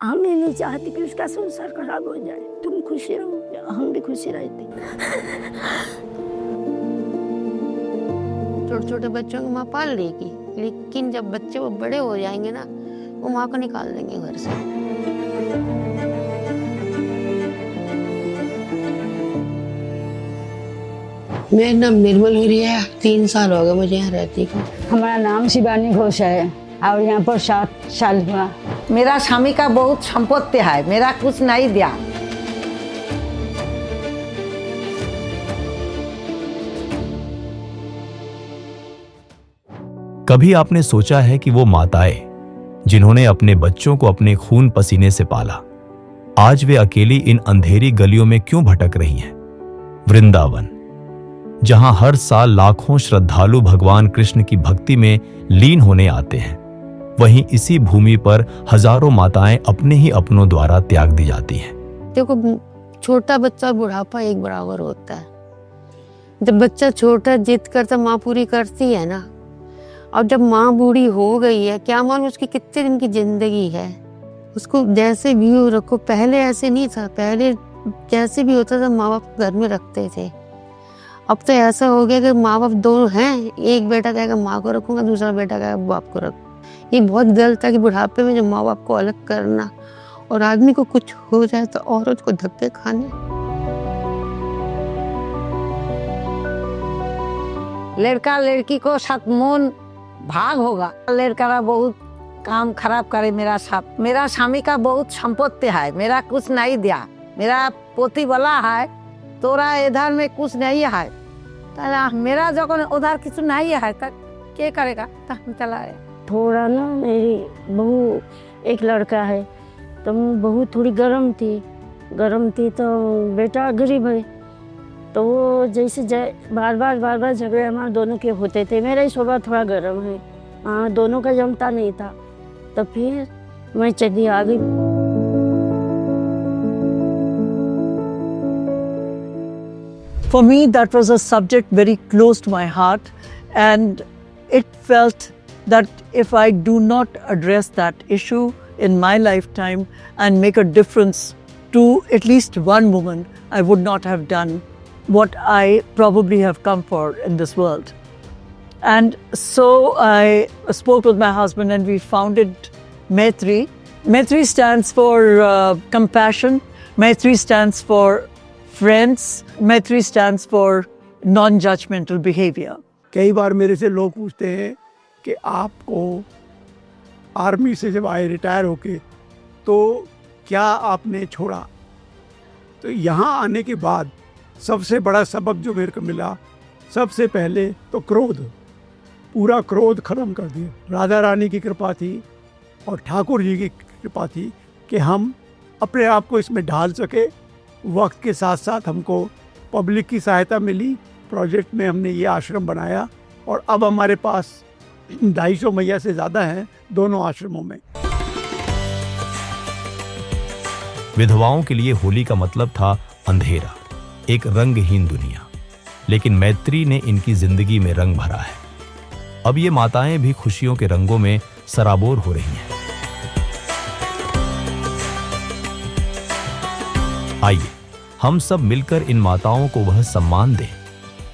हम ये नहीं चाहते कि उसका संसार खराब हो जाए। तुम खुशी रहो, हम भी खुशी रहते। छोटे छोटे बच्चों को माँ पाल लेगी, लेकिन जब बच्चे वो बड़े हो जाएंगे ना, वो माँ को निकाल देंगे घर से। मेरा नाम निर्मल हो रही है, 3 साल हो गए मुझे यहाँ रहती को। हमारा नाम शिवानी घोष है और यहाँ पर 7 साल हुआ। मेरा स्वामी का बहुत संपत्ति है, मेरा कुछ नहीं दिया। कभी आपने सोचा है कि वो माताएं जिन्होंने अपने बच्चों को अपने खून पसीने से पाला, आज वे अकेली इन अंधेरी गलियों में क्यों भटक रही हैं? वृंदावन, जहां हर साल लाखों श्रद्धालु भगवान कृष्ण की भक्ति में लीन होने आते हैं, वहीं इसी भूमि पर हजारों माताएं अपने ही अपनों द्वारा त्याग दी जाती हैं। देखो, छोटा बच्चा बुढ़ापा एक बराबर होता है। जब बच्चा छोटा जिद करता, माँ पूरी करती है ना। और जब माँ बूढ़ी हो गई है, क्या मालूम उसकी कितने दिन की जिंदगी है। उसको जैसे भी रखो, पहले ऐसे नहीं था। पहले जैसे भी होता था माँ बाप घर में रखते थे। अब तो ऐसा हो गया कि माँ बाप दोनों हैं, एक बेटा कहेगा माँ को रखूंगा, दूसरा बेटा कहेगा बाप को रखूंगा। ये बहुत गलत है कि बुढ़ापे में जो माँ बाप को अलग करना, और आदमी को कुछ हो जाए तो औरत को धक्के खाने। लड़का लड़की को साथ मोन भाग होगा। लड़का बहुत काम खराब करे मेरा साथ। मेरा स्वामी का बहुत संपत्ति है, मेरा कुछ नहीं दिया। मेरा पोती वाला है, तोरा इधर में कुछ नहीं है। मेरा जो उधर कुछ नहीं है, क्या करेगा? तो हम चला आए। थोड़ा ना, मेरी बहू एक लड़का है, तो बहू थोड़ी गर्म थी तो बेटा गरीब है, तो वो जैसे बार बार झगड़े हमारे दोनों के होते थे। मेरा ही स्वभाव थोड़ा गर्म है, हाँ, दोनों का जमता नहीं था। तो फिर मैं चली आ गई। For me, that was a subject very close to my heart, and it felt that if I do not address that issue in my lifetime and make a difference to at least one woman, I would not have done what I probably have come for in this world. And so I spoke with my husband and we founded Maitri. Maitri stands for compassion. Maitri stands for friends. Maitri stands for non-judgmental behavior. कई बार मेरे से लोग पूछते हैं कि आपको army से जब आए रिटायर होके, तो क्या आपने छोड़ा? तो यहाँ आने के बाद सबसे बड़ा सबक जो मेरे को मिला, सबसे पहले तो क्रोध, पूरा क्रोध खत्म कर दिया। राधा रानी की कृपा थी और ठाकुर जी की कृपा थी कि हम अपने आप को इसमें ढाल सके। वक्त के साथ साथ हमको पब्लिक की सहायता मिली। प्रोजेक्ट में हमने ये आश्रम बनाया और अब हमारे पास 250 मैया से ज़्यादा हैं दोनों आश्रमों में। विधवाओं के लिए होली का मतलब था अंधेरा, एक रंगहीन दुनिया, लेकिन मैत्री ने इनकी जिंदगी में रंग भरा है। अब ये माताएं भी खुशियों के रंगों में सराबोर हो रही हैं। आइए हम सब मिलकर इन माताओं को वह सम्मान दें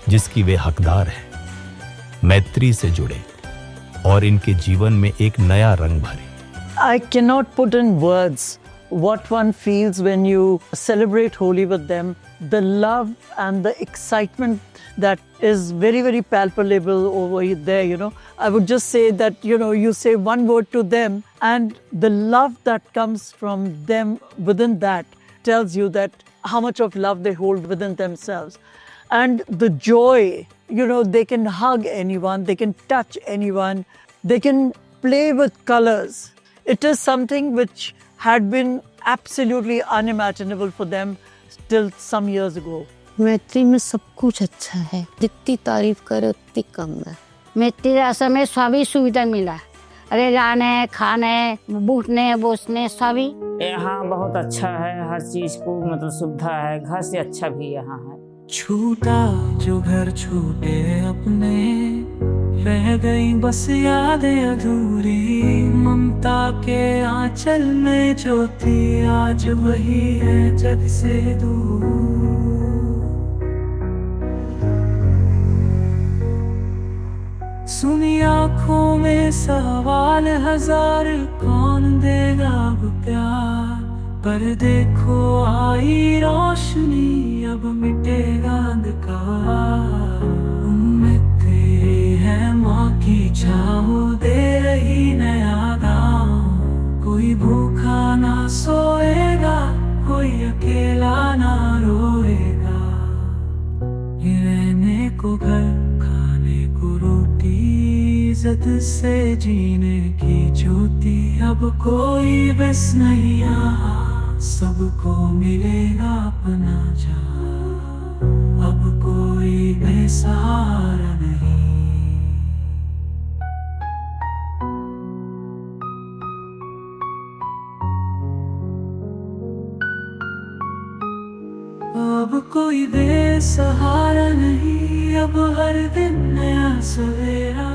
जिसकी वे हकदार हैं। मैत्री से जुड़े और इनके जीवन में एक नया रंग भरे। I cannot put in words what one feels when you celebrate Holi with them. The love and the excitement that is very, very palpable over there, you know. I would just say that, you know, you say one word to them and the love that comes from them within that tells you that how much of love they hold within themselves. And the joy, you know, they can hug anyone, they can touch anyone, they can play with colors. It is something which had been absolutely unimaginable for them till some years ago. मैत्री में सब कुछ अच्छा है, जितनी तारीफ करे उतनी कम है। मैत्री आश्रम में सभी सुविधा मिला, अरे रहने, खाने, बैठने, बोसने सभी। यहाँ बहुत अच्छा है, हर चीज को मतलब सुविधा है, घर से अच्छा भी यहाँ है। छूटा जो घर छूटे अपने, रह गई बस यादें अधूरी, ममता के आंचल में जो थी आज वही है जग से दूर। सुनी आँखों में सवाल हजार, कौन देगा अब प्यार, पर देखो आई रोशनी अब मिटेगा अंधकार। उम्मीदें है माँ की छाँव दे रही नया गाँव, कोई भूखा ना सोएगा, कोई अकेला ना रोएगा। रहने को घर, खाने को रोटी, इज्जत से जीने की ज्योति, अब कोई बस नहीं यहाँ, सबको मिलेगा अपना जहाँ, अब कोई बेसहारा नहीं। अब कोई बेसहारा नहीं, अब हर दिन नया सवेरा,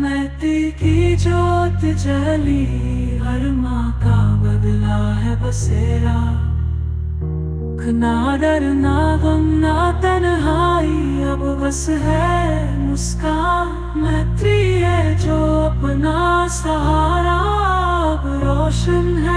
नैती की जोत जली, हर माँ का बदला है बसेरा। ना डर ना गम ना तन्हाई, अब बस है मुस्कान, मैत्री है जो अपना सहारा, अब रोशन है